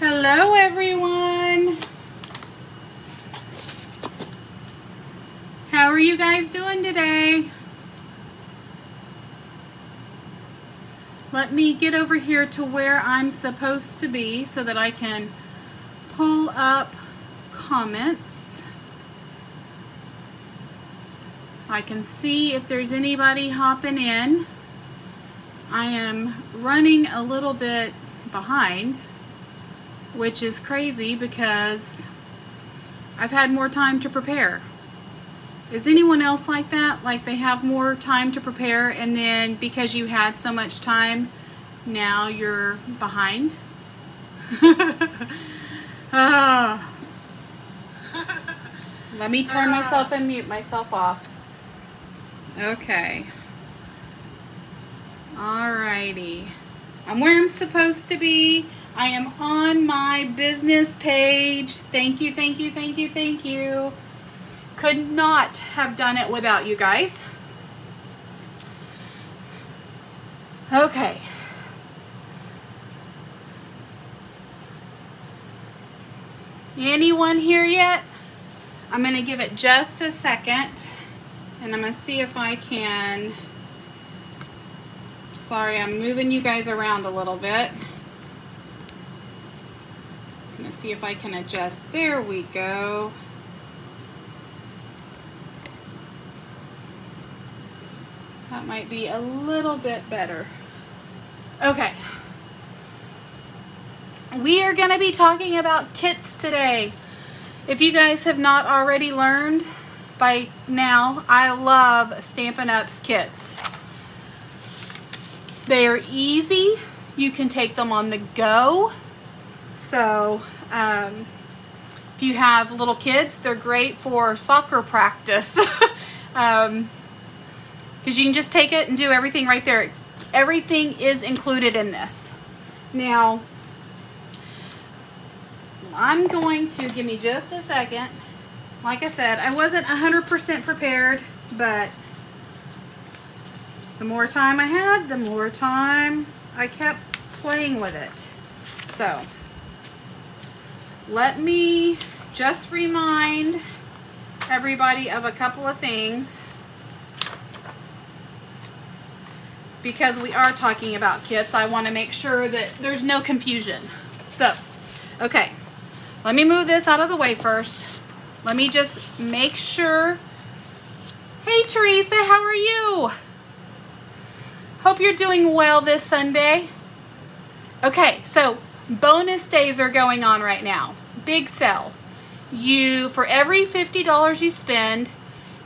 Hello everyone. How are you guys doing today? Let me get over here to where I'm supposed to be so that I can pull up comments. I can see if there's anybody hopping in. I am running a little bit behind, which is crazy because I've had more time to prepare. Is anyone else like that? Like they have more time to prepare and then because you had so much time, now you're behind? Let me turn myself and mute myself off. Okay. Alrighty. I'm where I'm supposed to be. I am on my business page. Thank you, thank you, thank you, thank you. Could not have done it without you guys. Okay. Anyone here yet? I'm going to give it just a second and I'm going to see if I can. Sorry, I'm moving you guys around a little bit. I'm going to see if I can adjust. There we go. That might be a little bit better. Okay. We are going to be talking about kits today. If you guys have not already learned by now, I love Stampin' Up's kits. They are easy. You can take them on the go. So, if you have little kids, they're great for soccer practice. Because you can just take it and do everything right there. Everything is included in this. Now, I'm going to, give me just a second. Like I said, I wasn't 100% prepared, but the more time I had, the more time I kept playing with it. So, let me just remind everybody of a couple of things. Because we are talking about kits, I want to make sure that there's no confusion. So, okay, let me move this out of the way first. Let me just make sure. Hey Teresa, how are you? Hope you're doing well this Sunday. Okay, so bonus days are going on right now. Big sale. For every $50 you spend,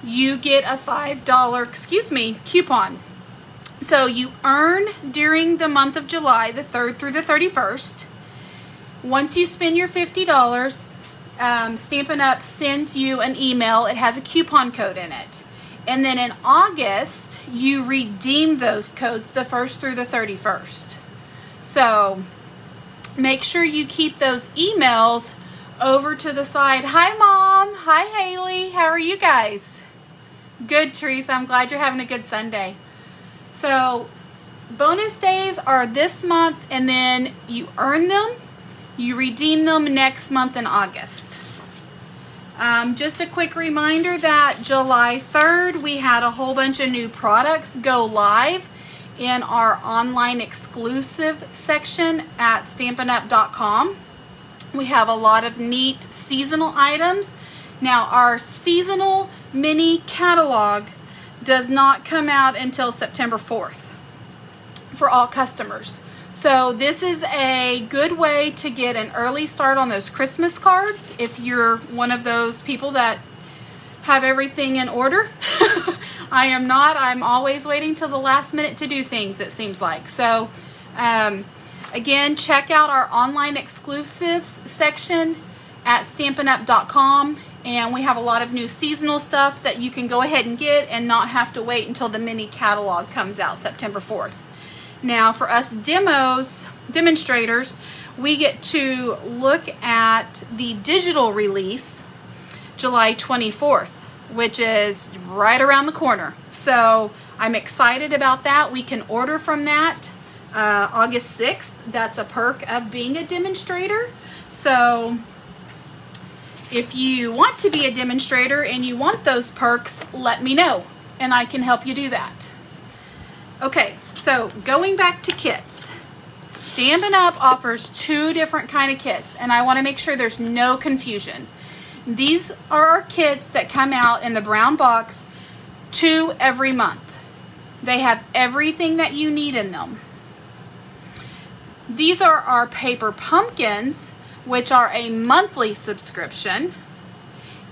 you get a $5, coupon. So you earn during the month of July, the 3rd through the 31st. Once you spend your $50, Stampin' Up! Sends you an email. It has a coupon code in it. And then in August, you redeem those codes the 1st through the 31st. So make sure you keep those emails over to the side. Hi, Mom. Hi, Haley. How are you guys? Good, Teresa. I'm glad you're having a good Sunday. So bonus days are this month and then you earn them, you redeem them next month in August. Just a quick reminder that July 3rd we had a whole bunch of new products go live in our online exclusive section at stampinup.com. We have a lot of neat seasonal items. Now our seasonal mini catalog does not come out until September 4th for all customers. So this is a good way to get an early start on those Christmas cards if you're one of those people that have everything in order. I am not. I'm always waiting till the last minute to do things, it seems like. So again, check out our online exclusives section at stampinup.com. And we have a lot of new seasonal stuff that you can go ahead and get and not have to wait until the mini catalog comes out September 4th. Now for us demonstrators, we get to look at the digital release July 24th, which is right around the corner. So I'm excited about that. We can order from that August 6th. That's a perk of being a demonstrator. So if you want to be a demonstrator and you want those perks, let me know and I can help you do that. Okay, so going back to kits. Stampin' Up! Offers 2 different kind of kits, and I want to make sure there's no confusion. These are our kits that come out in the brown box, 2 every month. They have everything that you need in them. These are our paper pumpkins, which are a monthly subscription,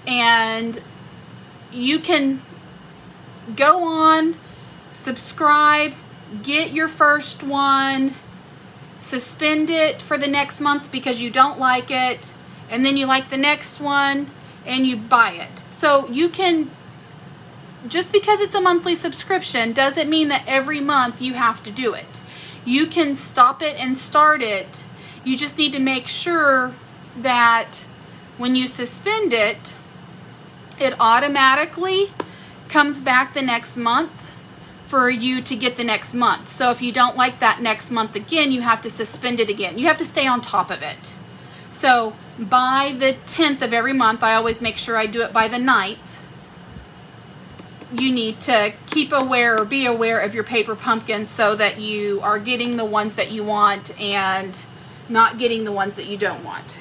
and you can go on, subscribe, get your first one, suspend it for the next month because you don't like it, and then you like the next one and you buy it. So you can, just because it's a monthly subscription doesn't mean that every month you have to do it. You can stop it and start it. You just need to make sure that when you suspend it, it automatically comes back the next month for you to get the next month. So if you don't like that next month again, you have to suspend it again. You have to stay on top of it. So by the 10th of every month, I always make sure I do it by the 9th. You need to keep aware or be aware of your paper pumpkins so that you are getting the ones that you want and not getting the ones that you don't want.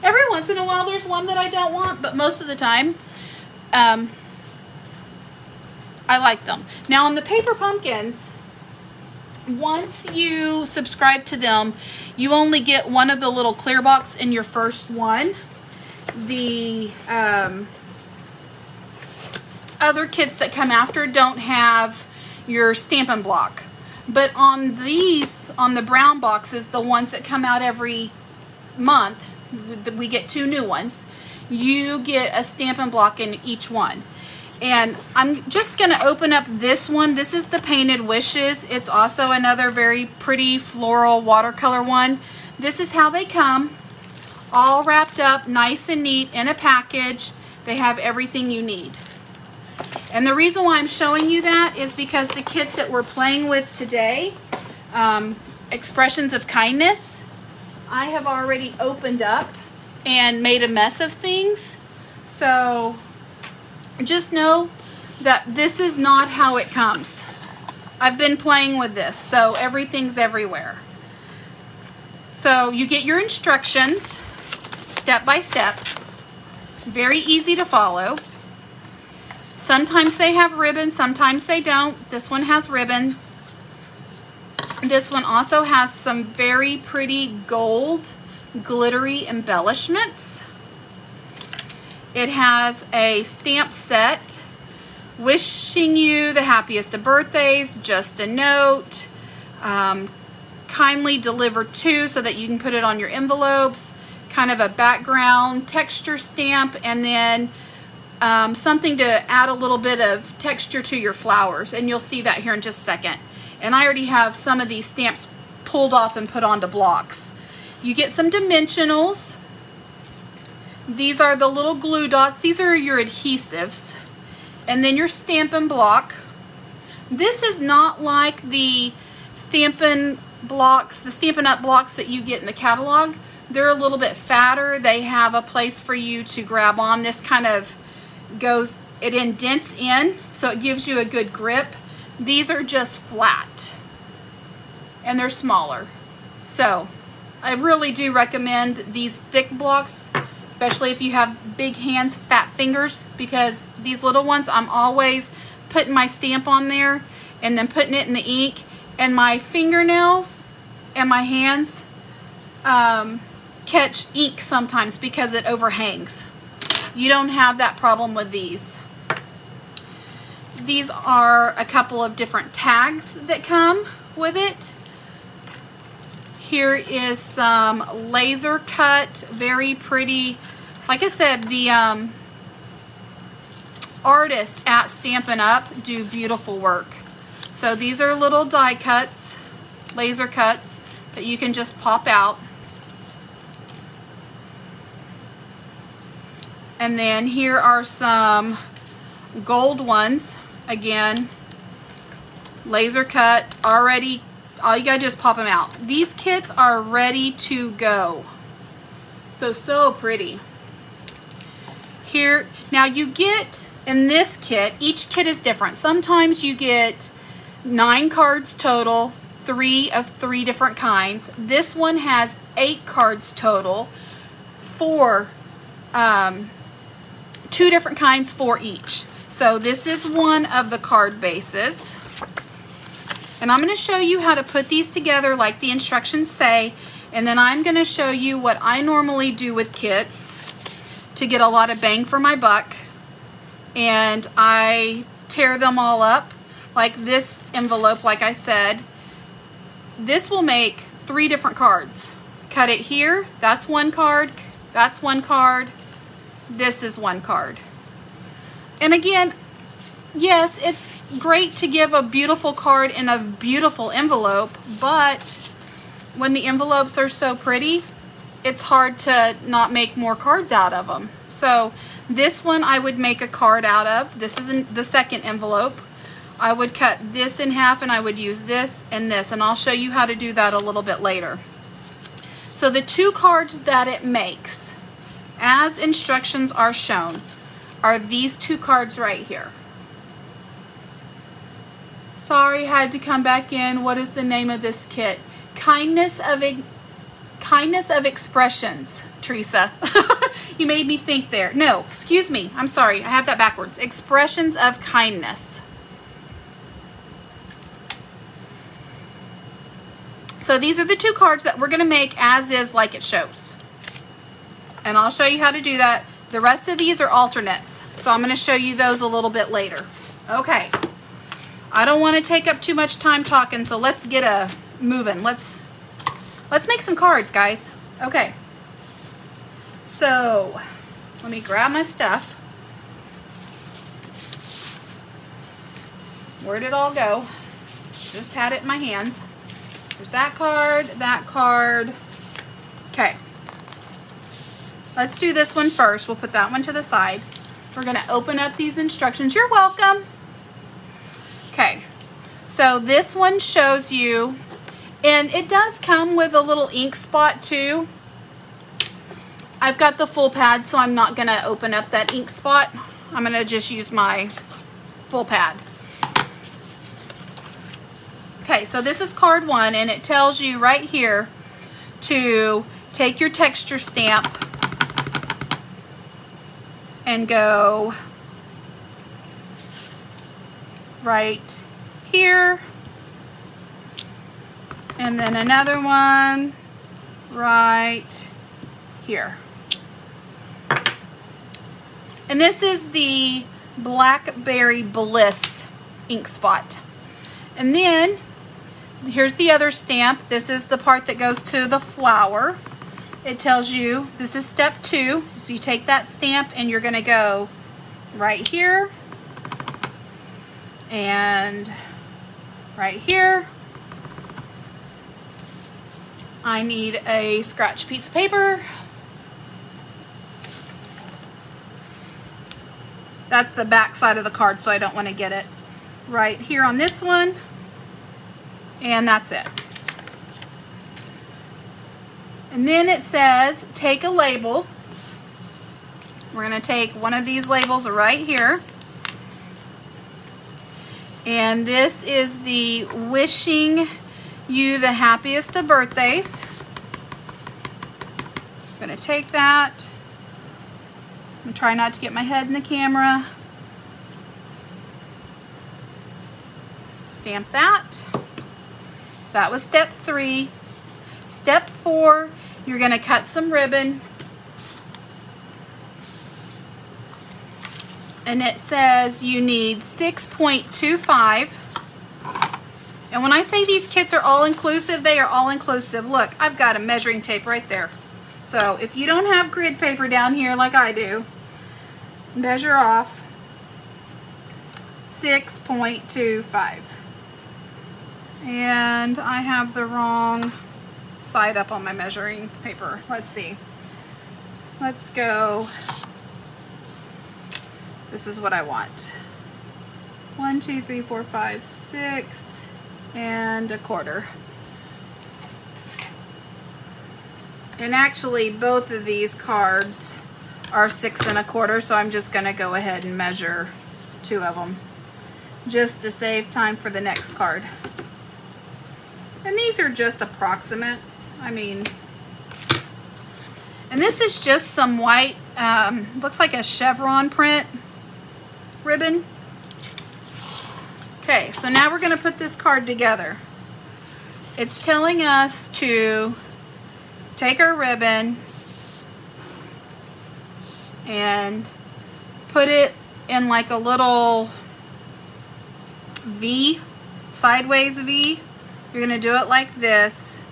Every once in a while there's one that I don't want, but most of the time I like them. Now on the paper pumpkins, once you subscribe to them, you only get one of the little clear box in your first one. The other kits that come after don't have your Stampin' block. But on these, on the brown boxes, the ones that come out every month, we get 2 new ones. You get a Stampin' block in each one. And I'm just going to open up this one. This is the Painted Wishes. It's also another very pretty floral watercolor one. This is how they come, all wrapped up nice and neat in a package. They have everything you need. And the reason why I'm showing you that is because the kit that we're playing with today, Expressions of Kindness, I have already opened up and made a mess of things. So just know that this is not how it comes. I've been playing with this, so everything's everywhere. So you get your instructions step by step, very easy to follow. Sometimes they have ribbon, sometimes they don't. This one has ribbon. This one also has some very pretty gold glittery embellishments. It has a stamp set, wishing you the happiest of birthdays, just a note, kindly delivered to, so that you can put it on your envelopes, kind of a background texture stamp, and then something to add a little bit of texture to your flowers, and you'll see that here in just a second. And I already have some of these stamps pulled off and put onto blocks. You get some dimensionals. These are the little glue dots. These are your adhesives. And then your Stampin' block. This is not like the Stampin' blocks, the Stampin' Up! Blocks that you get in the catalog. They're a little bit fatter. They have a place for you to grab on. This kind of goes, it indents in, so it gives you a good grip. These are just flat and they're smaller. So I really do recommend these thick blocks, especially if you have big hands, fat fingers, because these little ones, I'm always putting my stamp on there and then putting it in the ink, and my fingernails and my hands catch ink sometimes because it overhangs. You don't have that problem with these. These are a couple of different tags that come with it. Here is some laser cut, very pretty. Like I said, the artists at Stampin' Up! Do beautiful work. So these are little die cuts, laser cuts, that you can just pop out. And then here are some gold ones. Again, laser cut, already All you gotta do is pop them out. These kits are ready to go. So pretty. Here, now you get, in this kit, each kit is different. Sometimes you get 9 cards total, 3 of 3 different kinds. This one has 8 cards total, 4, 2 different kinds for each. So this is one of the card bases. And I'm going to show you how to put these together like the instructions say. And then I'm going to show you what I normally do with kits to get a lot of bang for my buck. And I tear them all up. Like this envelope, like I said, this will make 3 different cards. Cut it here, that's 1 card, that's 1 card, this is 1 card. And again, yes, it's great to give a beautiful card in a beautiful envelope, but when the envelopes are so pretty, it's hard to not make more cards out of them. So this one I would make a card out of. This is the second envelope. I would cut this in half and I would use this and this, and I'll show you how to do that a little bit later. So the 2 cards that it makes, as instructions are shown, are these 2 cards right here. Sorry, had to come back in. What is the name of this kit? Kindness of Expressions, Teresa. You made me think there. No, excuse me. I'm sorry. I have that backwards. Expressions of Kindness. So these are the 2 cards that we're going to make as is, like it shows. And I'll show you how to do that. The rest of these are alternates. So I'm going to show you those a little bit later. Okay. I don't want to take up too much time talking, so let's get moving. Let's make some cards, guys. Okay. So, let me grab my stuff. Where'd it all go? Just had it in my hands. There's that card, that card. Okay. Let's do this one first. We'll put that one to the side. We're going to open up these instructions. You're welcome. Okay. So this one shows you, and it does come with a little ink spot too. I've got the full pad, so I'm not going to open up that ink spot. I'm going to just use my full pad. Okay, so this is card 1, and it tells you right here to take your texture stamp and go right here, and then another one right here. And this is the Blackberry Bliss ink spot. And then here's the other stamp. This is the part that goes to the flower. It tells you this is step 2. So you take that stamp and you're going to go right here and right here. I need a scratch piece of paper. That's the back side of the card, so I don't want to get it. Right here on this one, and that's it. And then it says take a label. We're going to take one of these labels right here, and this is the wishing you the happiest of birthdays. I'm going to take that and try not to get my head in the camera. Stamp that. That was step 3. Step 4, you're going to cut some ribbon. And it says you need 6.25. And when I say these kits are all inclusive, they are all inclusive. Look, I've got a measuring tape right there. So if you don't have grid paper down here like I do, measure off 6.25. And I have the wrong side up on my measuring paper. Let's see. Let's go. This is what I want. 1, 2, 3, 4, 5, 6 and a quarter. And actually both of these cards are 6 1/4, so I'm just going to go ahead and measure 2 of them just to save time for the next card. And these are just approximates. I mean, and this is just some white, looks like a chevron print ribbon. Okay, so now we're going to put this card together. It's telling us to take our ribbon and put it in like a little V, sideways V. You're going to do it like this.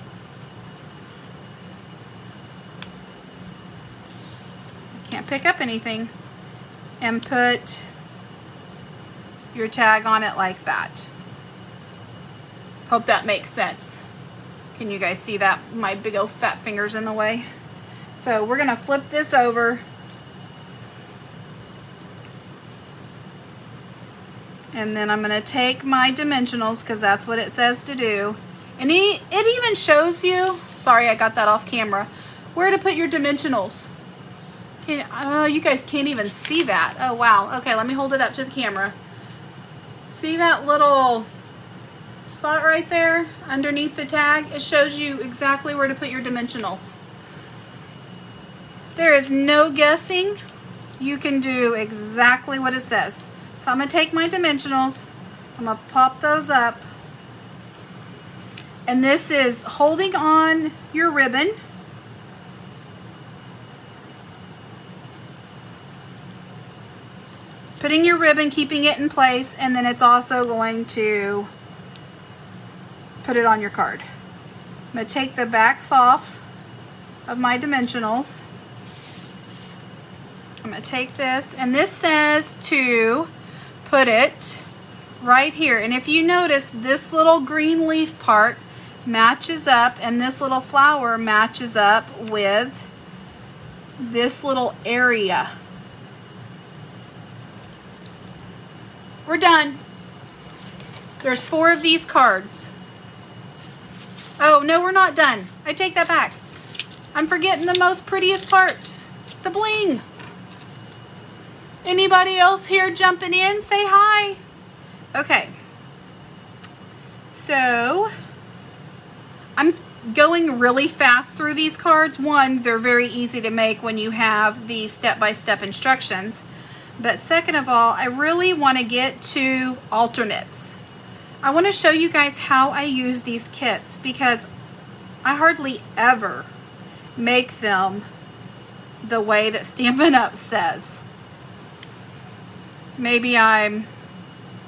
Can't pick up anything. And put your tag on it like that. Hope that makes sense. Can you guys see that? My big old fat finger's in the way. So we're going to flip this over. And then I'm going to take my dimensionals, because that's what it says to do. And it even shows you, sorry I got that off camera, where to put your dimensionals. You guys can't even see that. Oh wow. Okay, let me hold it up to the camera. See that little spot right there underneath the tag? It shows you exactly where to put your dimensionals. There is no guessing. You can do exactly what it says. So I'm going to take my dimensionals, I'm going to pop those up, and this is holding on your ribbon, putting your ribbon, keeping it in place, and then it's also going to put it on your card. I'm going to take the backs off of my dimensionals. I'm going to take this, and this says to put it right here. And if you notice, this little green leaf part matches up, and this little flower matches up with this little area. We're done. There's 4 of these cards. Oh, no, we're not done. I take that back. I'm forgetting the most prettiest part, the bling. Anybody else here jumping in? Say hi. Okay. So, I'm going really fast through these cards. One, they're very easy to make when you have the step-by-step instructions. But second of all, I really want to get to alternates. I want to show you guys how I use these kits, because I hardly ever make them the way that Stampin' Up! Says. Maybe I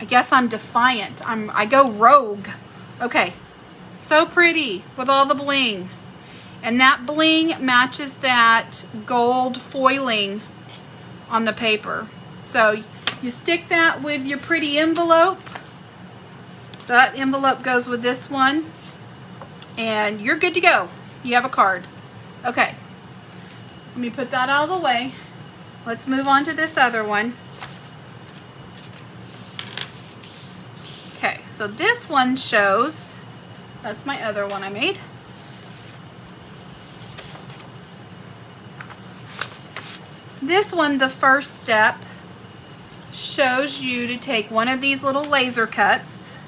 guess I'm defiant. I go rogue. Okay, so pretty with all the bling. And that bling matches that gold foiling on the paper. So you stick that with your pretty envelope. That envelope goes with this one. And you're good to go. You have a card. Okay, let me put that out of the way. Let's move on to this other one. Okay, so this one shows, that's my other one I made. This one, the first step, shows you to take one of these little laser cuts,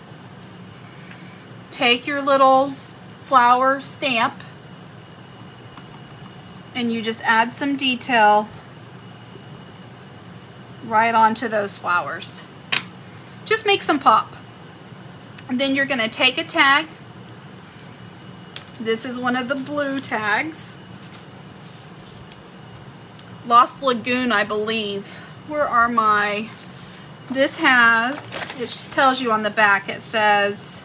take your little flower stamp, and you just add some detail right onto those flowers. Just make some pop. And then you're going to take a tag. This is one of the blue tags. Lost Lagoon, I believe. Where are my... This has, it tells you on the back, it says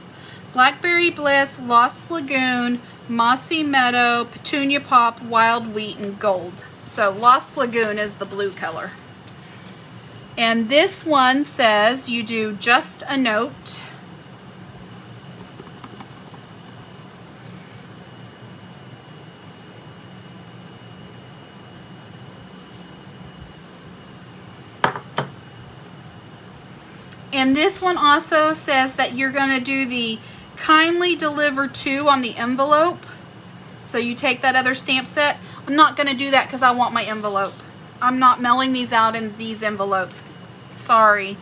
Blackberry Bliss, Lost Lagoon, Mossy Meadow, Petunia Pop, Wild Wheat, and Gold. So Lost Lagoon is the blue color. And this one says you do just a note. And this one also says that you're going to do the kindly deliver to on the envelope. So you take that other stamp set. I'm not going to do that because I want my envelope. I'm not mailing these out in these envelopes. Sorry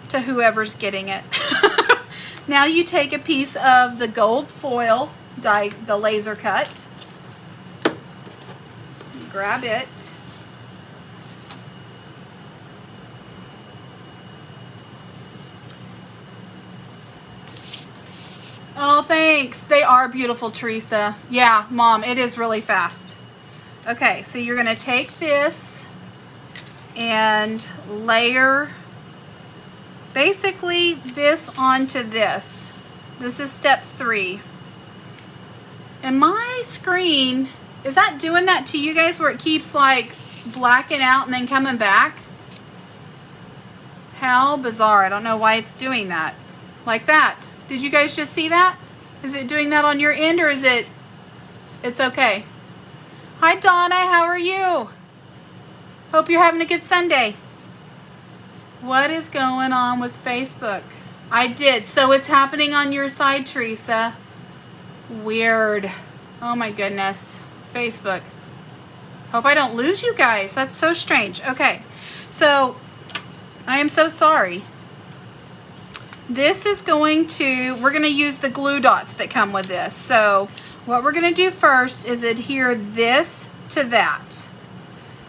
to whoever's getting it. Now you take a piece of the gold foil, the laser cut. Grab it. Oh, thanks. They are beautiful, Teresa. Yeah, Mom, it is really fast. Okay, so you're going to take this and layer basically this onto this. This is step 3. And my screen, is that doing that to you guys where it keeps like blacking out and then coming back? How bizarre. I don't know why it's doing that. Like that. Did you guys just see that? Is it doing that on your end, or is it's okay? Hi Donna, how are you? Hope you're having a good Sunday. What is going on with Facebook? I did. So it's happening on your side, Teresa. Weird. Oh my goodness. Facebook. Hope I don't lose you guys. That's so strange. Okay. So I am so sorry. This is we're going to use the glue dots that come with this. So what we're going to do first is adhere this to that.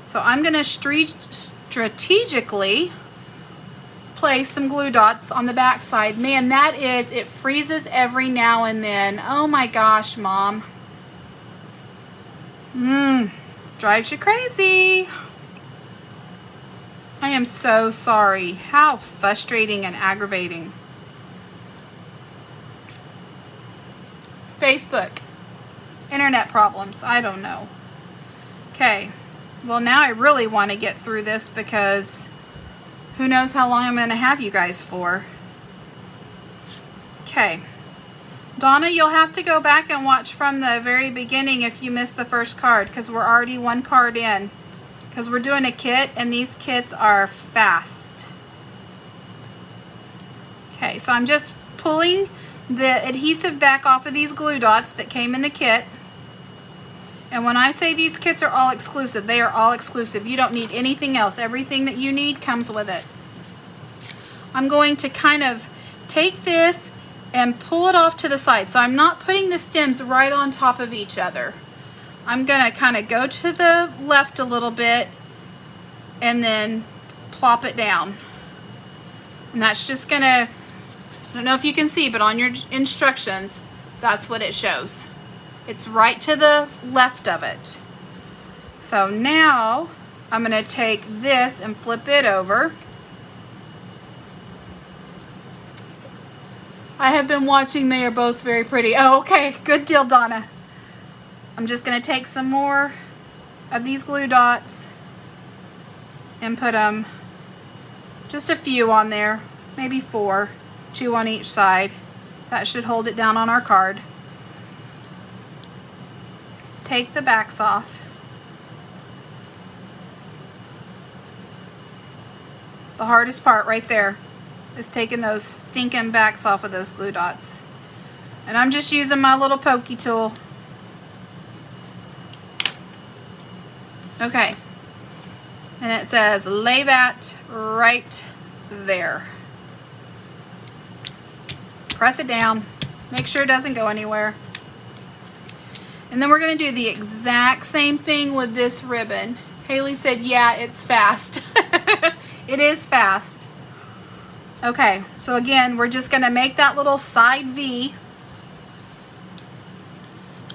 So I'm going to strategically place some glue dots on the back side. Man, it freezes every now and then. Oh my gosh, Mom. Drives you crazy. I am so sorry. How frustrating and aggravating. Facebook. Internet problems. I don't know. Okay. Well, now I really want to get through this because who knows how long I'm going to have you guys for. Okay. Donna, you'll have to go back and watch from the very beginning if you missed the first card because we're already one card in. Because we're doing a kit and these kits are fast. Okay, so I'm just pulling the adhesive back off of these glue dots that came in the kit. And when I say these kits are all exclusive, they are all exclusive. You don't need anything else. Everything that you need comes with it. I'm going to kind of take this and pull it off to the side. So I'm not putting the stems right on top of each other. I'm going to kind of go to the left a little bit and then plop it down. And that's just going to, I don't know if you can see, but on your instructions, that's what it shows. It's right to the left of it. So now I'm going to take this and flip it over. I have been watching. They are both very pretty. Oh, okay. Good deal, Donna. I'm just going to take some more of these glue dots and put them, just a few on there, maybe 4, 2 on each side. That should hold it down on our card. Take the backs off. The hardest part right there is taking those stinking backs off of those glue dots. And I'm just using my little pokey tool. Okay. And it says lay that right there. Press it down. Make sure it doesn't go anywhere. And then we're going to do the exact same thing with this ribbon. Haley said, yeah, it's fast. It is fast. Okay, so again, we're just going to make that little side V.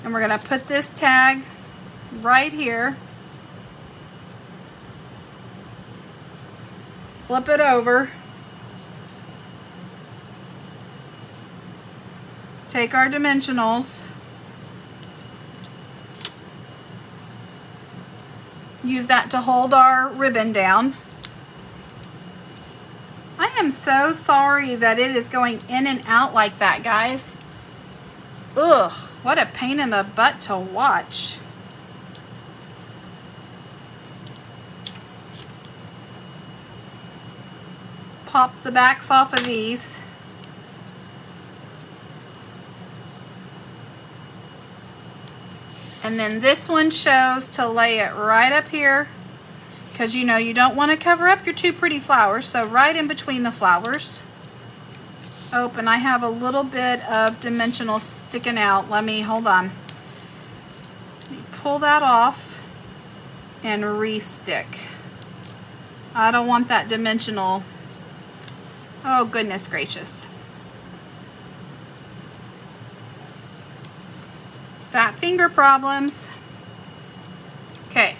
And we're going to put this tag right here. Flip it over. Take our dimensionals. Use that to hold our ribbon down. I am so sorry that it is going in and out like that, guys. Ugh, what a pain in the butt to watch. Pop the backs off of these. And then this one shows to lay it right up here, because you know you don't want to cover up your two pretty flowers, so right in between the flowers. Oh, and I have a little bit of dimensional sticking out. Hold on. Let me pull that off and re-stick. I don't want that dimensional. Oh, goodness gracious. Fat finger problems. Okay.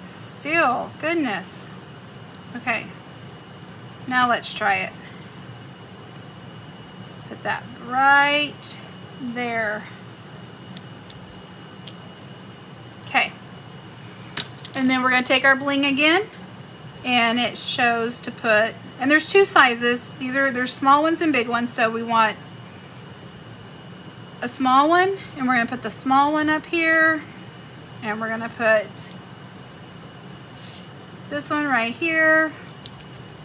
Still, goodness. Okay. Now let's try it. Put that right there. Okay. And then we're going to take our bling again, and it shows to put, and there's two sizes. There's small ones and big ones, so we want a small one, and we're going to put the small one up here, and we're going to put this one right here,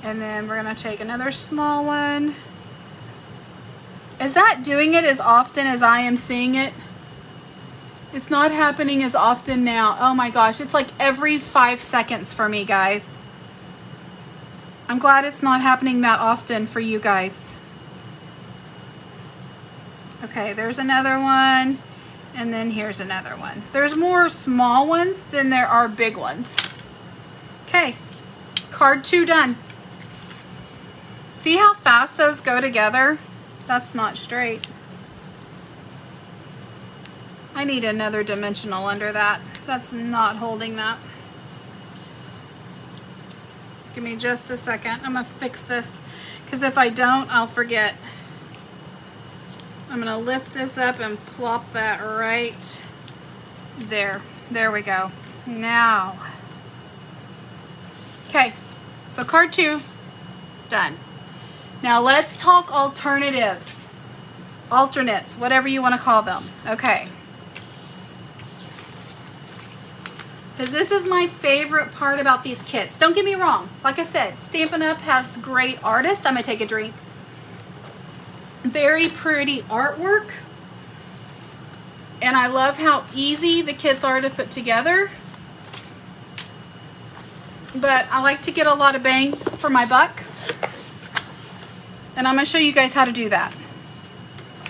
and then we're going to take another small one. Is that doing it as often as I am seeing it? It's not happening as often now. Oh my gosh, it's like every 5 seconds for me, guys. I'm glad it's not happening that often for you guys. Okay, there's another one, and then here's another one. There's more small ones than there are big ones. Okay, card 2 done. See how fast those go together? That's not straight. I need another dimensional under that. That's not holding that. Give me just a second. I'm gonna fix this, because if I don't, I'll forget. I'm gonna lift this up and plop that right there. There we go. Now. Okay, so card 2, done. Now let's talk alternatives. Alternates, whatever you want to call them. Okay. Because this is my favorite part about these kits. Don't get me wrong. Like I said, Stampin' Up! Has great artists. I'm going to take a drink. Very pretty artwork. And I love how easy the kits are to put together. But I like to get a lot of bang for my buck. And I'm going to show you guys how to do that.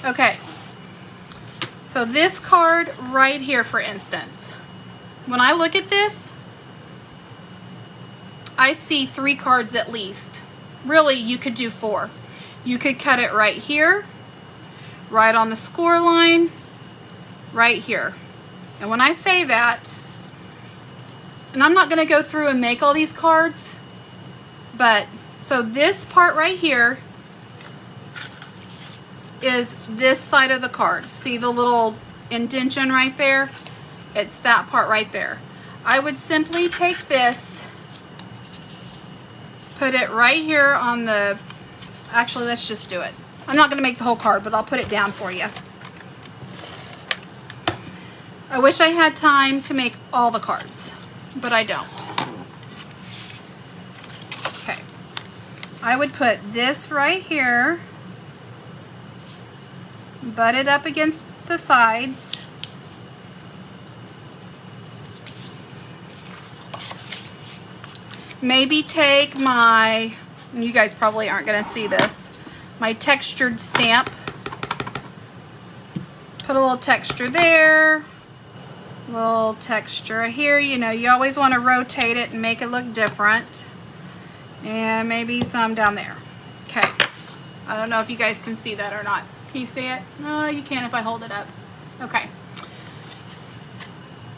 Okay. So this card right here, for instance. When I look at this, I see 3 cards at least. Really, you could do 4. You could cut it right here, right on the score line, right here. And when I say that, and I'm not going to go through and make all these cards, but so this part right here is this side of the card. See the little indentation right there? It's that part right there. I would simply take this, put it right here on the, actually let's just do it. I'm not going to make the whole card, but I'll put it down for you. I wish I had time to make all the cards, but I don't. Okay. I would put this right here, butt it up against the sides. Maybe take my, you guys probably aren't going to see this, my textured stamp. Put a little texture there, a little texture here. You know, you always want to rotate it and make it look different. And maybe some down there. Okay. I don't know if you guys can see that or not. Can you see it? No, you can if I hold it up. Okay.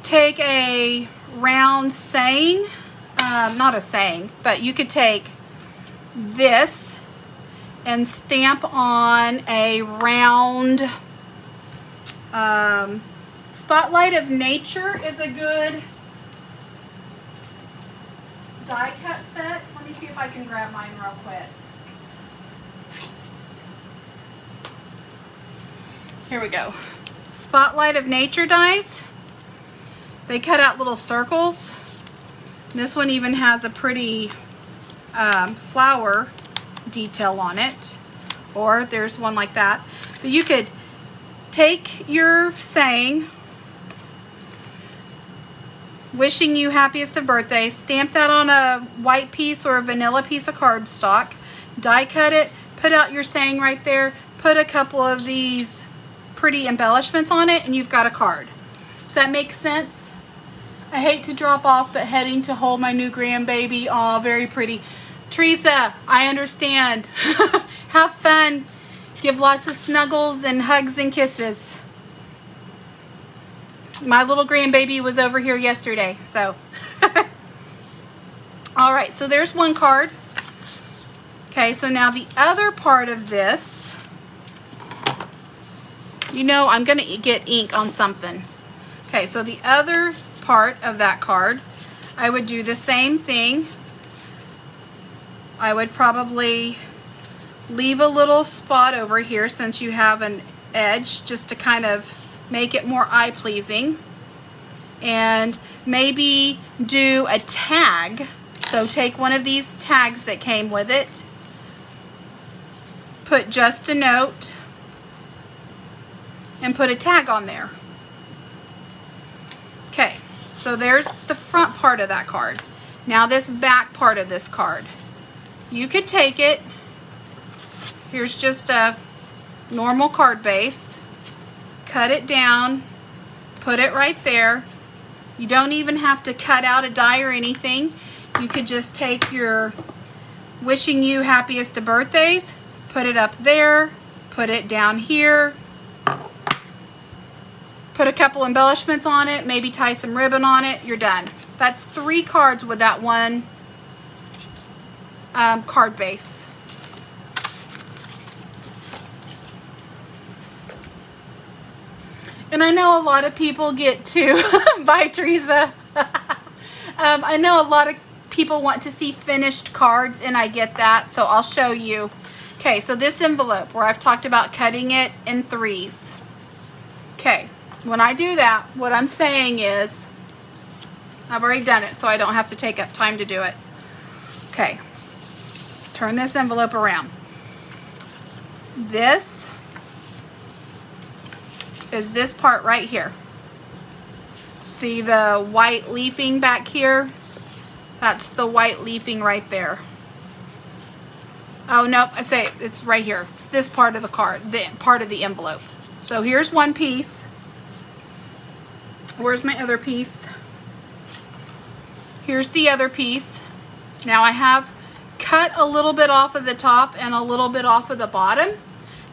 Take a round saying. Not a saying, but you could take this and stamp on a round Spotlight of Nature is a good die cut set. Let me see if I can grab mine real quick. Here we go. Spotlight of Nature dies. They cut out little circles. This one even has a pretty flower detail on it. or there's one like that. But you could take your saying, wishing you happiest of birthday, stamp that on a white piece or a vanilla piece of cardstock, die cut it, put out your saying right there, put a couple of these pretty embellishments on it, and you've got a card. Does that make sense? I hate to drop off, but heading to hold my new grandbaby. Aw, very pretty. Teresa, I understand. Have fun. Give lots of snuggles and hugs and kisses. My little grandbaby was over here yesterday, so. All right, so there's one card. Okay, so now the other part of this, you know I'm going to get ink on something. Okay, so the other part of that card, I would do the same thing. I would probably leave a little spot over here since you have an edge, just to kind of make it more eye-pleasing. And maybe do a tag. So take one of these tags that came with it, put just a note, and put a tag on there. Okay, so there's the front part of that card. Now this back part of this card. You could take it, here's just a normal card base, cut it down, put it right there. You don't even have to cut out a die or anything. You could just take your wishing you happiest of birthdays, put it up there, put it down here, put a couple embellishments on it, maybe tie some ribbon on it, you're done. That's 3 cards with that one card base. And I know a lot of people get to, bye Teresa. I know a lot of people want to see finished cards, and I get that, so I'll show you. Okay, so this envelope where I've talked about cutting it in 3s. Okay, when I do that, what I'm saying is, I've already done it, so I don't have to take up time to do it. Okay, let's turn this envelope around. This is this part right here. See the white leafing back here? That's the white leafing right there. Oh no, I say it's right here. It's this part of the card, the part of the envelope. So here's one piece. Where's my other piece? Here's the other piece. Now I have cut a little bit off of the top and a little bit off of the bottom,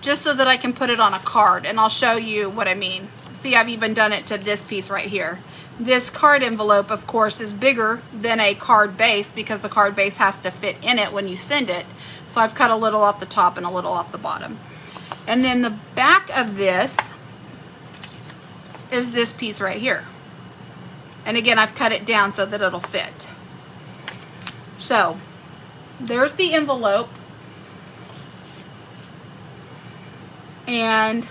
just so that I can put it on a card, and I'll show you what I mean. See, I've even done it to this piece right here. This card envelope, of course, is bigger than a card base because the card base has to fit in it when you send it. So I've cut a little off the top and a little off the bottom. And then the back of this is this piece right here. And again, I've cut it down so that it'll fit. So there's the envelope. And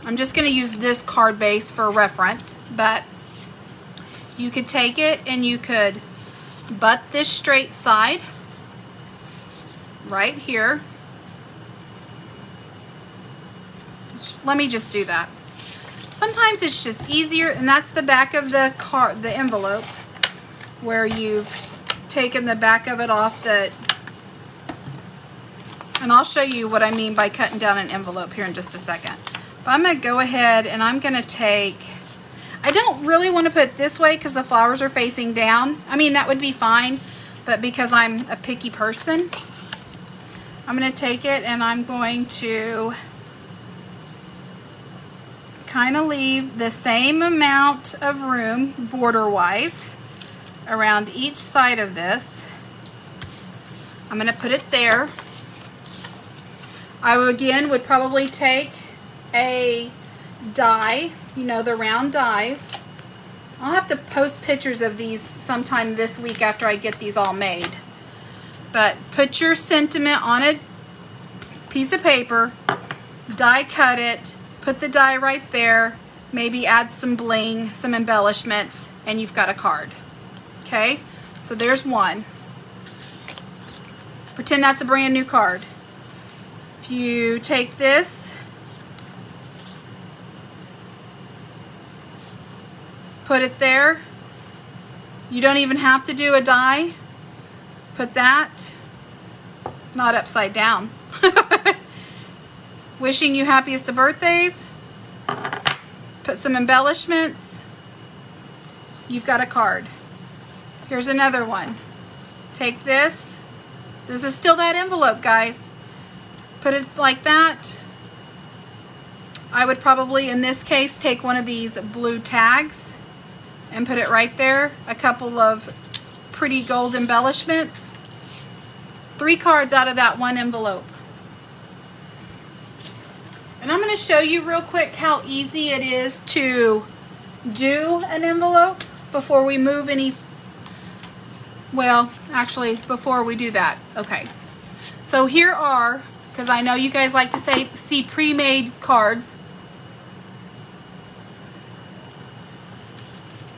I'm just going to use this card base for reference, but you could take it and you could butt this straight side right here. Let me just do that. Sometimes it's just easier, and that's the back of the envelope where you've taken the back of it off the. And I'll show you what I mean by cutting down an envelope here in just a second. But I'm going to go ahead and I'm going to take, I don't really want to put it this way because the flowers are facing down. I mean, that would be fine, but because I'm a picky person, I'm going to take it and I'm going to kind of leave the same amount of room border-wise around each side of this. I'm going to put it there. I again would probably take a die, you know, the round dies. I'll have to post pictures of these sometime this week after I get these all made. But put your sentiment on a piece of paper, die cut it, put the die right there, maybe add some bling, some embellishments, and you've got a card. Okay, so there's one. Pretend that's a brand new card. If you take this, put it there. You don't even have to do a die. Put that, not upside down. Wishing you happiest of birthdays. Put some embellishments. You've got a card. Here's another one. Take this. This is still that envelope, guys. Put it like that. I would probably, in this case, take one of these blue tags and put it right there. A couple of pretty gold embellishments. 3 cards out of that one envelope. And I'm going to show you real quick how easy it is to do an envelope before we move any. Well, actually, before we do that. Okay. So here are, because I know you guys like to see pre-made cards.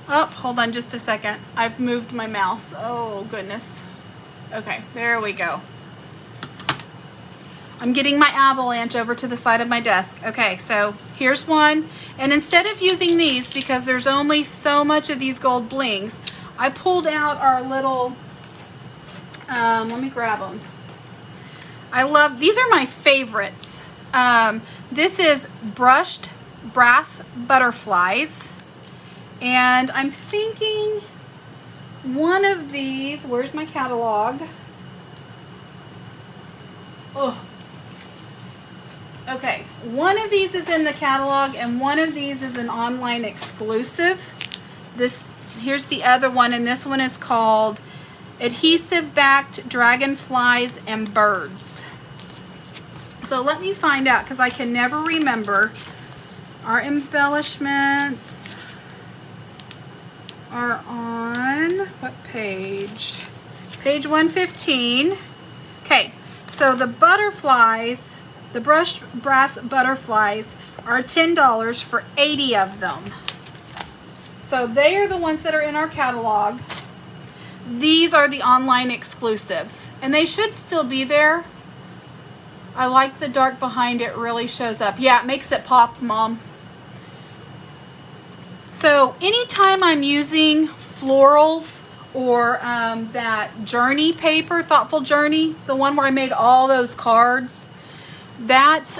Oh, hold on just a second. I've moved my mouse. Oh, goodness. Okay, there we go. I'm getting my avalanche over to the side of my desk. Okay, so here's one. And instead of using these, because there's only so much of these gold blings, I pulled out our little, let me grab them. I love, these are my favorites. This is brushed brass butterflies. And I'm thinking one of these, where's my catalog? Oh, okay. One of these is in the catalog and one of these is an online exclusive. Here's the other one, and this one is called Adhesive Backed Dragonflies and Birds. So let me find out, because I can never remember. Our embellishments are on what page? Page 115. Okay, so the butterflies, the brushed brass butterflies, are $10 for 80 of them. So they are the ones that are in our catalog. These are the online exclusives, and they should still be there. I like the dark behind it, really shows up. Yeah, it makes it pop, Mom. So anytime I'm using florals or that journey paper, Thoughtful Journey, the one where I made all those cards, that's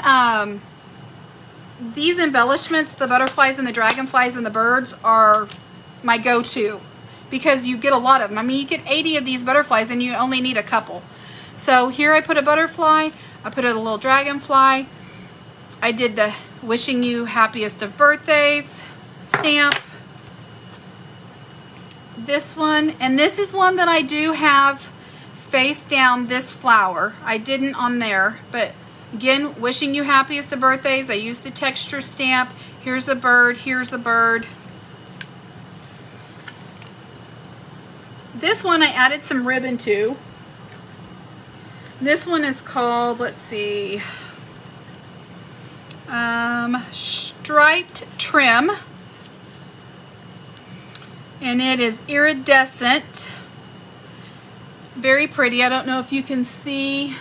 these embellishments, the butterflies and the dragonflies and the birds, are my go-to because you get a lot of them. I mean, you get 80 of these butterflies and you only need a couple. So here I put a butterfly, I put a little dragonfly, I did the wishing you happiest of birthdays stamp, this one, and this is one that I do have face down, this flower. I didn't on there, but again, wishing you happiest of birthdays. I used the texture stamp. Here's a bird, here's a bird. This one I added some ribbon to. This one is called, let's see, striped trim. And it is iridescent. Very pretty. I don't know if you can see.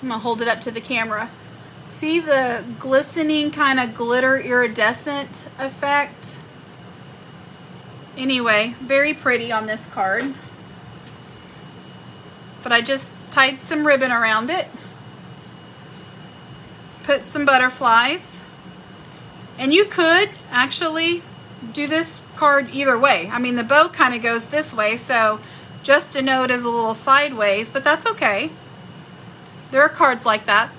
I'm gonna hold it up to the camera. See the glistening kind of glitter iridescent effect? Anyway, very pretty on this card. But I just tied some ribbon around it. Put some butterflies. And you could actually do this card either way. I mean, the bow kind of goes this way, so just a note is a little sideways, but that's okay. There are cards like that.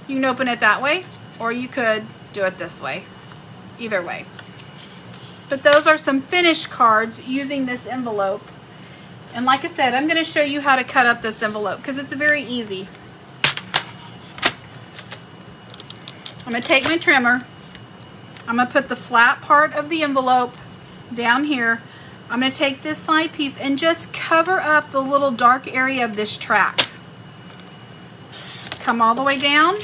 You can open it that way, or you could do it this way. Either way. But those are some finished cards using this envelope. And like I said, I'm going to show you how to cut up this envelope because it's very easy. I'm going to take my trimmer. I'm going to put the flat part of the envelope down here. I'm going to take this side piece and just cover up the little dark area of this track. Come all the way down.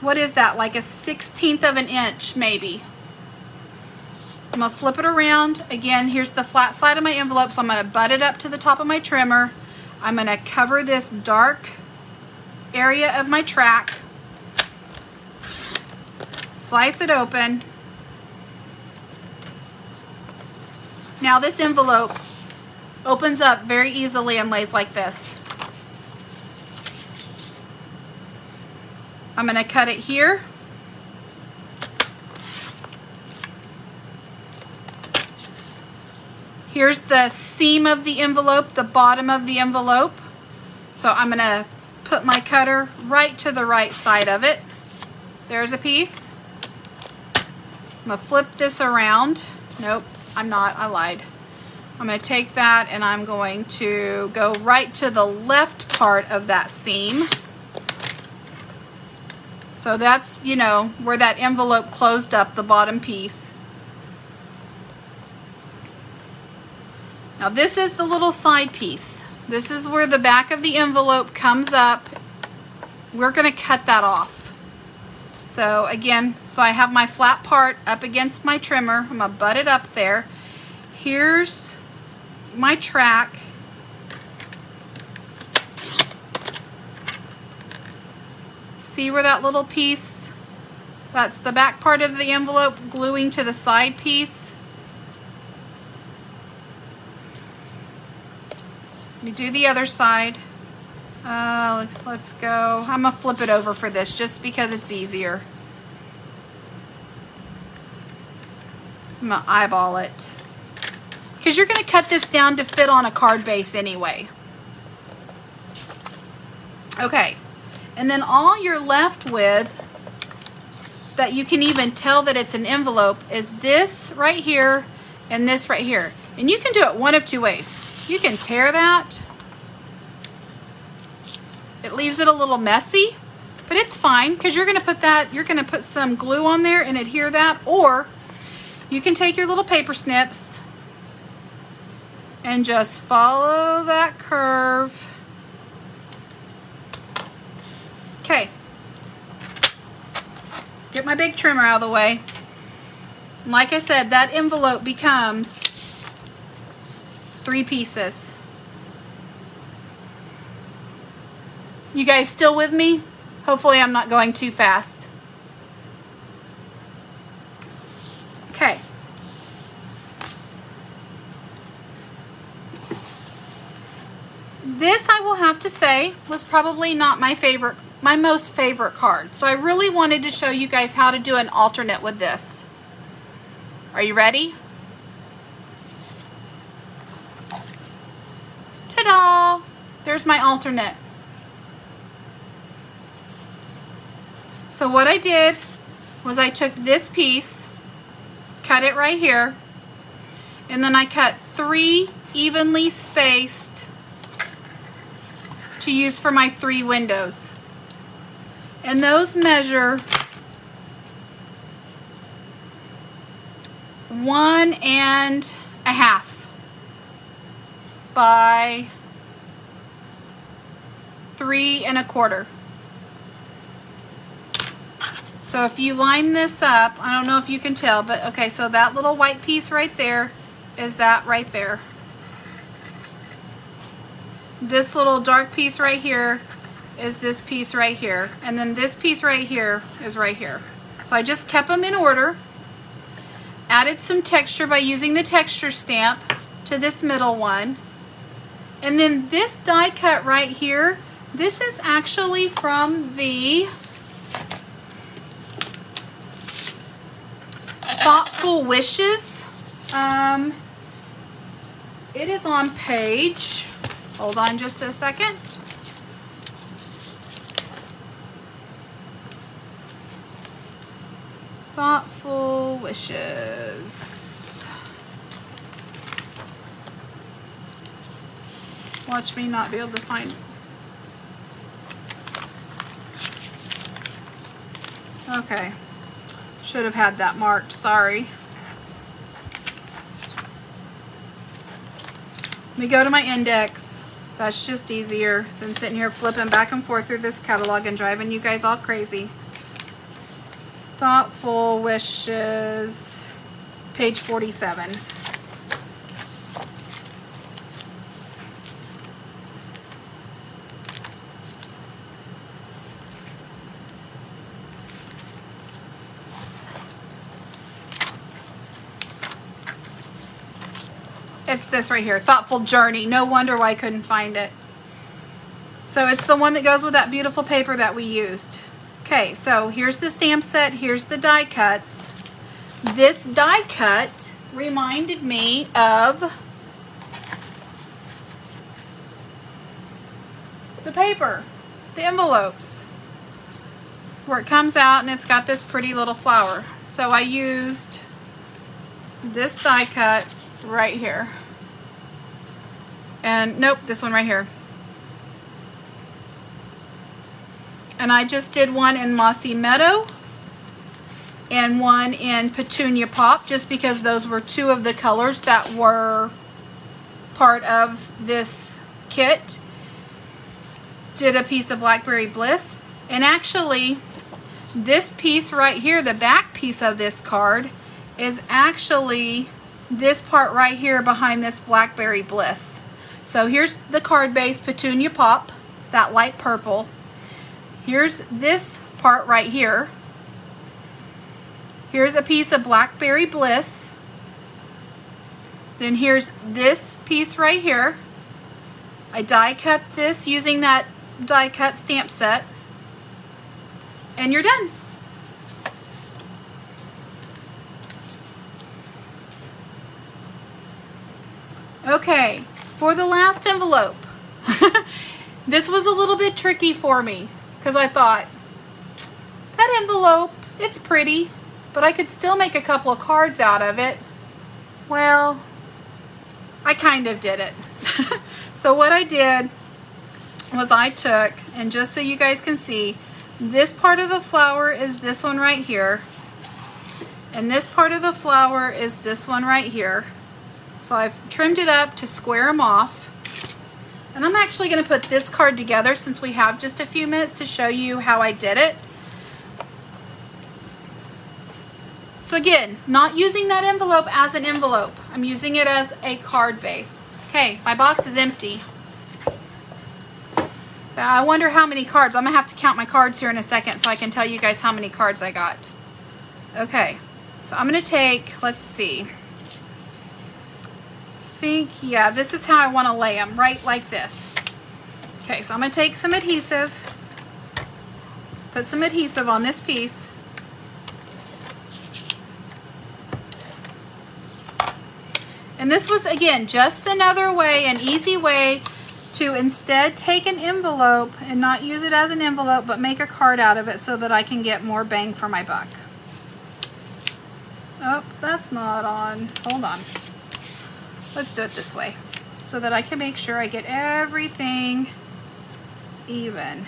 What is that? Like a 1/16 of an inch maybe. I'm going to flip it around. Again, here's the flat side of my envelope, so I'm going to butt it up to the top of my trimmer. I'm going to cover this dark area of my track slice it open. Now this envelope opens up very easily and lays like this. I'm going to cut it here. Here's the seam of the envelope, the bottom of the envelope. So I'm going to put my cutter right to the right side of it. There's a piece. I'm going to flip this around. Nope, I'm not. I lied. I'm going to take that and I'm going to go right to the left part of that seam. So that's, you know, where that envelope closed up, the bottom piece. Now this is the little side piece. This is where the back of the envelope comes up. We're going to cut that off. So again, so I have my flat part up against my trimmer. I'm going to butt it up there. Here's my track. See where that little piece, that's the back part of the envelope gluing to the side piece. Let me do the other side. Let's go. I'm gonna flip it over for this just because it's easier. I'm gonna eyeball it. Because you're gonna cut this down to fit on a card base anyway. Okay. And then all you're left with, that you can even tell that it's an envelope, is this right here and this right here. And you can do it one of two ways. You can tear that. It leaves it a little messy, but it's fine because you're going to put that, you're going to put some glue on there and adhere that. Or you can take your little paper snips and just follow that curve. Okay, get my big trimmer out of the way. Like I said, that envelope becomes 3 pieces. You guys still with me? Hopefully I'm not going too fast. Okay. This, I will have to say, was probably not my most favorite card. So I really wanted to show you guys how to do an alternate with this. Are you ready? Ta-da! There's my alternate. So what I did was I took this piece, cut it right here, and then I cut 3 evenly spaced to use for my 3 windows. And those measure 1.5 by 3.25. So if you line this up, I don't know if you can tell, but okay, so that little white piece right there is that right there. This little dark piece right here is this piece right here, and then this piece right here is right here. So I just kept them in order, added some texture by using the texture stamp to this middle one, and then this die cut right here, this is actually from the Thoughtful Wishes. It is on page, hold on just a second. Thoughtful Wishes. Watch me not be able to find it. Okay. Should have had that marked, sorry. Let me go to my index. That's just easier than sitting here flipping back and forth through this catalog and driving you guys all crazy. Thoughtful Wishes, page 47. It's this right here, Thoughtful Journey. No wonder why I couldn't find it. So it's the one that goes with that beautiful paper that we used. Okay, so here's the stamp set. Here's the die cuts. This die cut reminded me of the paper, the envelopes, where it comes out and it's got this pretty little flower. So I used this die cut right here. And nope, this one right here. And I just did one in Mossy Meadow and one in Petunia Pop, just because those were two of the colors that were part of this kit. Did a piece of Blackberry Bliss, and actually this piece right here, the back piece of this card, is actually this part right here behind this Blackberry Bliss. So here's the card base, Petunia Pop, that light purple. Here's this part right here. Here's a piece of Blackberry Bliss. Then here's this piece right here. I die cut this using that die cut stamp set. And you're done. Okay, for the last envelope. This was a little bit tricky for me, because I thought, that envelope, it's pretty, but I could still make a couple of cards out of it. Well, I kind of did it. So what I did was I took, and just so you guys can see, this part of the flower is this one right here, and this part of the flower is this one right here. So I've trimmed it up to square them off. And I'm actually going to put this card together since we have just a few minutes to show you how I did it. So again, not using that envelope as an envelope. I'm using it as a card base. Okay, my box is empty. I wonder how many cards. I'm going to have to count my cards here in a second so I can tell you guys how many cards I got. Okay, so I'm going to take, let's see. Yeah, this is how I want to lay them, right like this. Okay, so I'm going to take some adhesive, put some adhesive on this piece. And this was, again, just another way, an easy way to instead take an envelope and not use it as an envelope, but make a card out of it so that I can get more bang for my buck. Oh, that's not on. Hold on. Let's do it this way so that I can make sure I get everything even.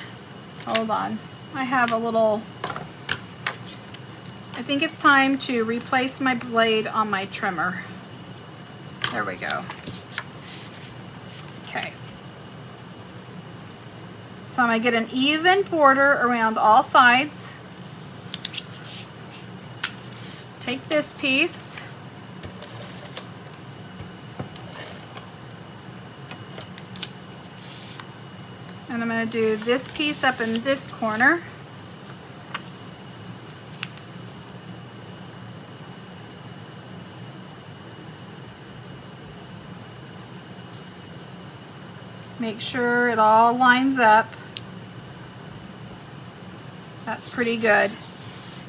Hold on. I have a little, I think it's time to replace my blade on my trimmer. There we go. Okay. So I'm going to get an even border around all sides. Take this piece. And I'm going to do this piece up in this corner. Make sure it all lines up. That's pretty good.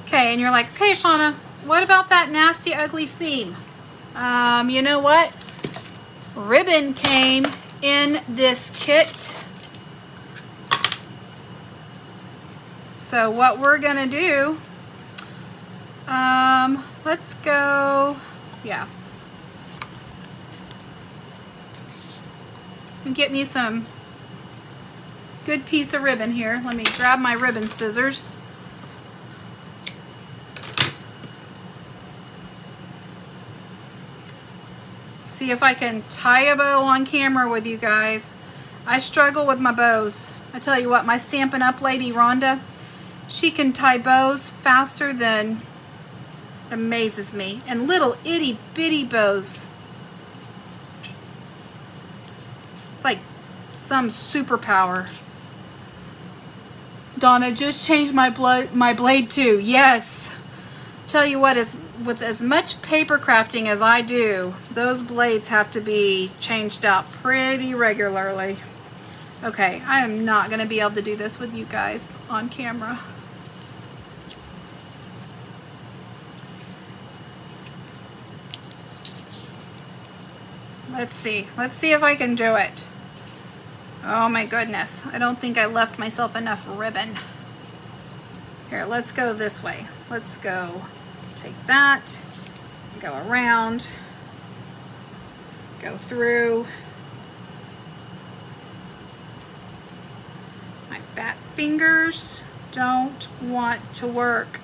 Okay, and you're like, okay, Shauna, what about that nasty, ugly seam? You know what? Ribbon came in this kit. So what we're gonna do, let's go, yeah. Get me some good piece of ribbon here. Let me grab my ribbon scissors. See if I can tie a bow on camera with you guys. I struggle with my bows. I tell you what, my Stampin' Up lady, Rhonda, she can tie bows faster than amazes me. And little itty bitty bows. It's like some superpower. Donna, just changed my blade too. Yes. tell you what, is with as much paper crafting as I do, those blades have to be changed out pretty regularly. Okay, I am not going to be able to do this with you guys on camera. Let's see if I can do it. Oh my goodness, I don't think I left myself enough ribbon. Here, let's go this way. Let's go take that, go around, go through. My fat fingers don't want to work.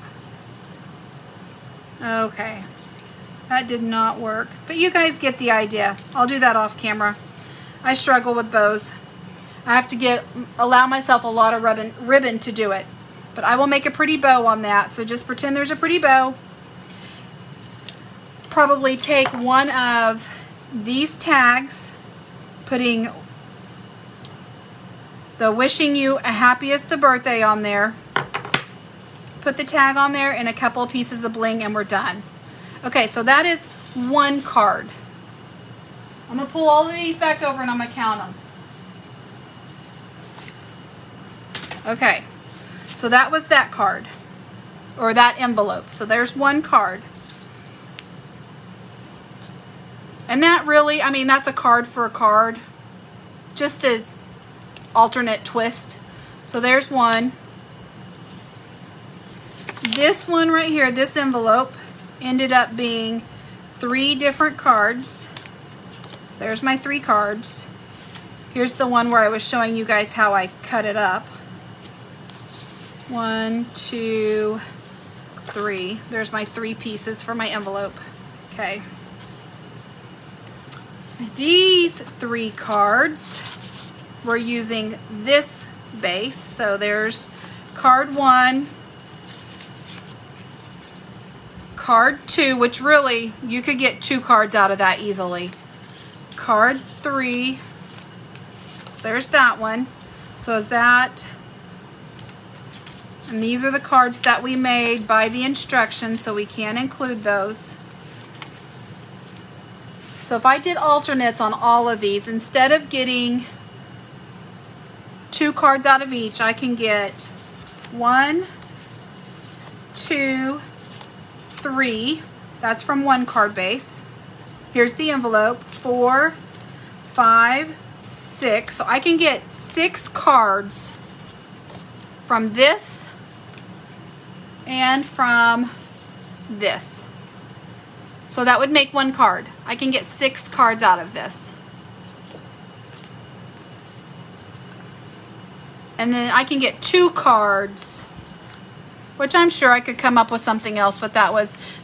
Okay, that did not work, but you guys get the idea. I'll do that off camera. I struggle with bows. I have to allow myself a lot of ribbon to do it, but I will make a pretty bow on that. So just pretend there's a pretty bow. Probably take one of these tags, putting the wishing you a happiest of birthday on there. Put the tag on there and a couple of pieces of bling and we're done. Okay, so that is one card. I'm gonna pull all of these back over and I'm gonna count them. Okay, so that was that card, or that envelope. So there's one card. And that really, I mean, that's a card for a card. Just a alternate twist. So there's one. This one right here, this envelope, ended up being 3 different cards. There's my 3 cards. Here's the one where I was showing you guys how I cut it up. 1, 2, 3. There's my 3 pieces for my envelope. Okay. These 3 cards, we're using this base. So there's card 1, card 2, which really, you could get 2 cards out of that easily. Card 3, so there's that one. So is that, and these are the cards that we made by the instructions, so we can include those. So if I did alternates on all of these, instead of getting 2 cards out of each, I can get 1, 2, 3. That's from one card base. Here's the envelope. 4, 5, 6. So I can get 6 cards from this and from this. So that would make 1 card. I can get 6 cards out of this. And then I can get 2 cards, which I'm sure I could come up with something else, but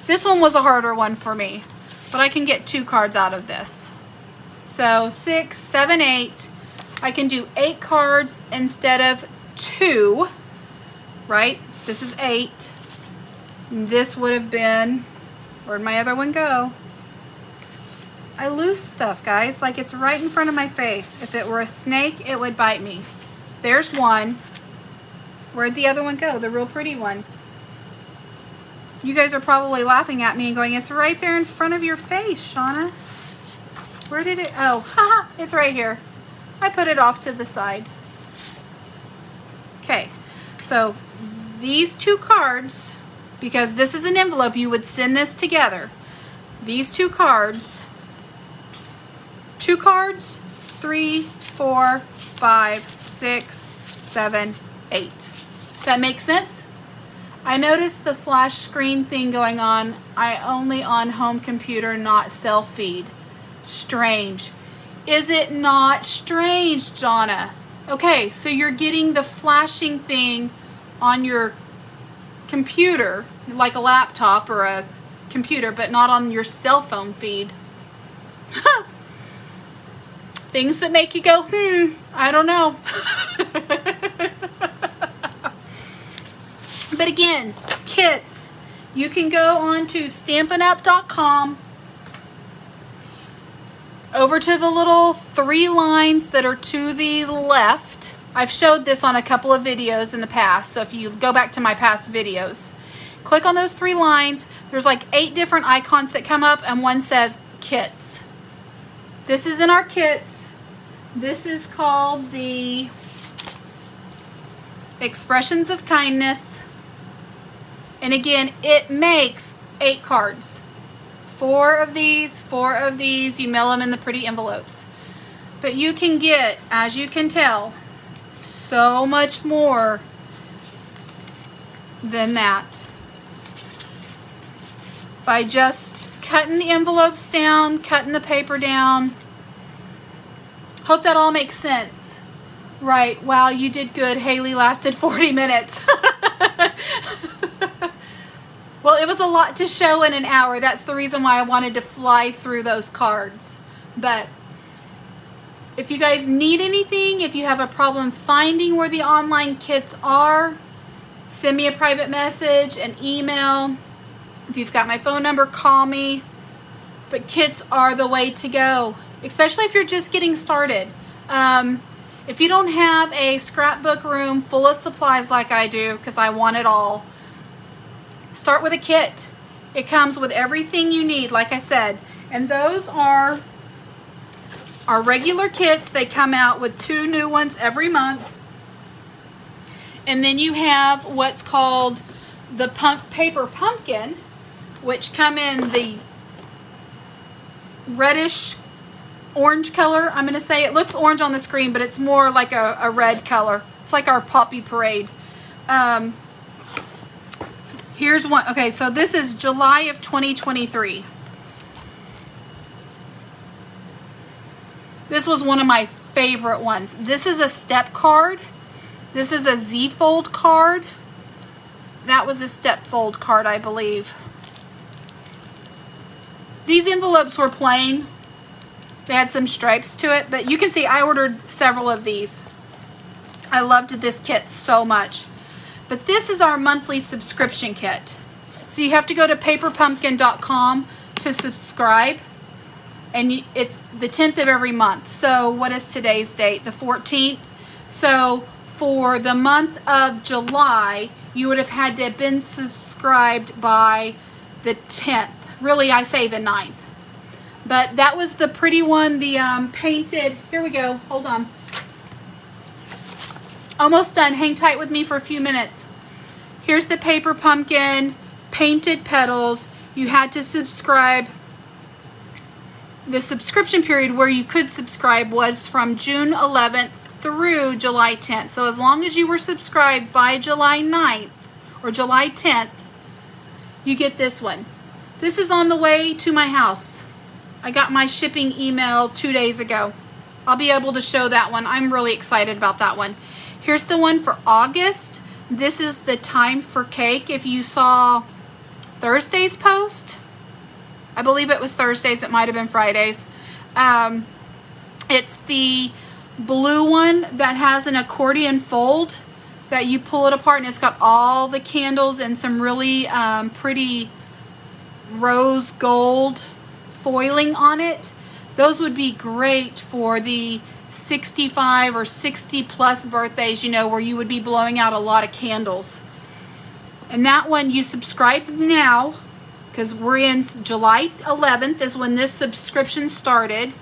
this one was a harder one for me. But I can get 2 cards out of this. So 6, 7, 8. I can do 8 cards instead of 2, right? This is 8. And this would have been, where'd my other one go? I lose stuff, guys, like it's right in front of my face. If it were a snake, it would bite me. There's one. Where'd the other one go? The real pretty one. You guys are probably laughing at me and going, it's right there in front of your face, Shauna. Where did it? Oh, haha, it's right here. I put it off to the side. Okay, so these 2 cards, because this is an envelope, you would send this together. These 2 cards, 2 cards, 3, 4, 5, 6, 7, 8. Does that make sense? I noticed the flash screen thing going on. I only on home computer, not self-feed. Strange. Is it not strange, Donna? Okay, so you're getting the flashing thing on your computer, like a laptop or a computer, but not on your cell phone feed. Things that make you go, I don't know. But again, kits, you can go on to stampinup.com, over to the little 3 lines that are to the left. I've showed this on a couple of videos in the past, so if you go back to my past videos, click on those 3 lines. There's like 8 different icons that come up, and one says kits. This is in our kits. This is called the Expressions of Kindness. And again, it makes 8 cards. 4 of these, 4 of these. You mail them in the pretty envelopes. But you can get, as you can tell, so much more than that by just cutting the envelopes down, cutting the paper down. Hope that all makes sense. Right, wow, you did good. Haley lasted 40 minutes. Well, it was a lot to show in an hour. That's the reason why I wanted to fly through those cards. But if you guys need anything, if you have a problem finding where the online kits are, send me a private message, an email. If you've got my phone number, call me. But kits are the way to go, especially if you're just getting started. If you don't have a scrapbook room full of supplies like I do, because I want it all, start with a kit. It comes with everything you need, like I said. And those are our regular kits. They come out with 2 new ones every month. And then you have what's called the paper pumpkin, which come in the reddish orange color. I'm going to say it looks orange on the screen, but it's more like a red color. It's like our poppy parade. Here's one. Okay, so this is July of 2023. This was one of my favorite ones. This is a step card. This is a Z-fold card. That was a step fold card, I believe. These envelopes were plain. They had some stripes to it, but you can see I ordered several of these. I loved this kit so much. But this is our monthly subscription kit. So you have to go to paperpumpkin.com to subscribe. And it's the 10th of every month. So what is today's date? The 14th. So for the month of July, you would have had to have been subscribed by the 10th. Really, I say the 9th. But that was the pretty one, the painted. Here we go. Hold on. Almost done. Hang tight with me for a few minutes. Here's the paper pumpkin, painted petals. You had to subscribe. The subscription period where you could subscribe was from June 11th through July 10th. So as long as you were subscribed by July 9th or July 10th, you get this one. This is on the way to my house. I got my shipping email 2 days ago. I'll be able to show that one. I'm really excited about that one. Here's the one for August. This is the time for cake. If you saw Thursday's post, I believe it was Thursdays. It might have been Fridays. It's the blue one that has an accordion fold that you pull it apart, and it's got all the candles and some really pretty rose gold foiling on it. Those would be great for the 65 or 60 plus birthdays, you know, where you would be blowing out a lot of candles. And that one, you subscribe now, because we're in July 11th is when this subscription started,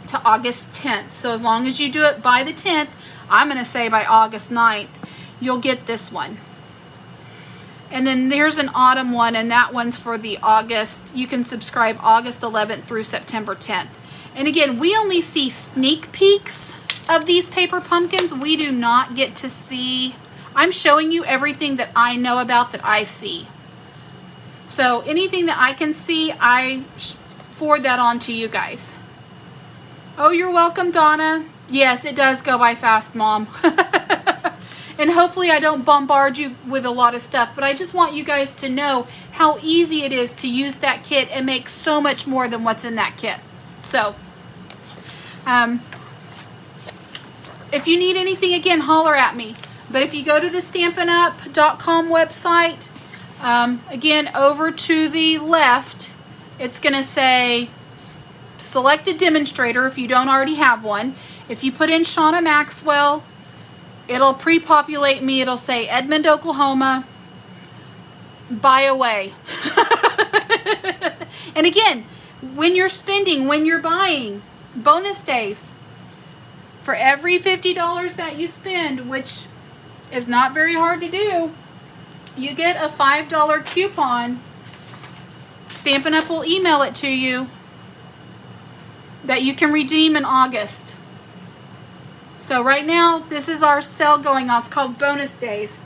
to August 10th. So as long as you do it by the 10th, I'm going to say by August 9th, you'll get this one. And then there's an autumn one, and that one's for the August. You can subscribe August 11th through September 10th. And again, we only see sneak peeks of these paper pumpkins. We do not get to see. I'm showing you everything that I know about, that I see. So anything that I can see, I forward that on to you guys. Oh, you're welcome, Donna. Yes, it does go by fast, Mom. And hopefully I don't bombard you with a lot of stuff, but I just want you guys to know how easy it is to use that kit and make so much more than what's in that kit. So, if you need anything, again, holler at me. But if you go to the stampinup.com website, again, over to the left, it's going to say select a demonstrator if you don't already have one. If you put in Shauna Maxwell, it'll pre-populate me. It'll say Edmond, Oklahoma. buy away. And again, when you're spending, when you're buying, bonus days. For every $50 that you spend, which is not very hard to do, you get a $5 coupon. Stampin' Up! Will email it to you that you can redeem in August. So right now, this is our sale going on. It's called Bonus Days.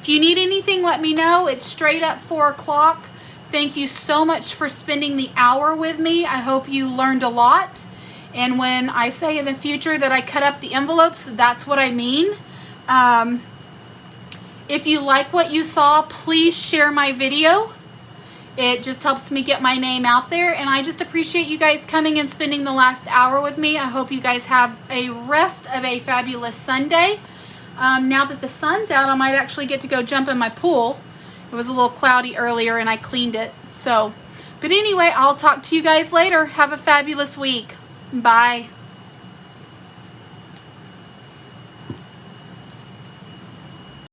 If you need anything, let me know. It's straight up 4 o'clock. Thank you so much for spending the hour with me. I hope you learned a lot. And when I say in the future that I cut up the envelopes, that's what I mean. If you like what you saw, please share my video. It just helps me get my name out there. And I just appreciate you guys coming and spending the last hour with me. I hope you guys have a rest of a fabulous Sunday. Now that the sun's out, I might actually get to go jump in my pool. It was a little cloudy earlier and I cleaned it. But anyway, I'll talk to you guys later. Have a fabulous week. Bye.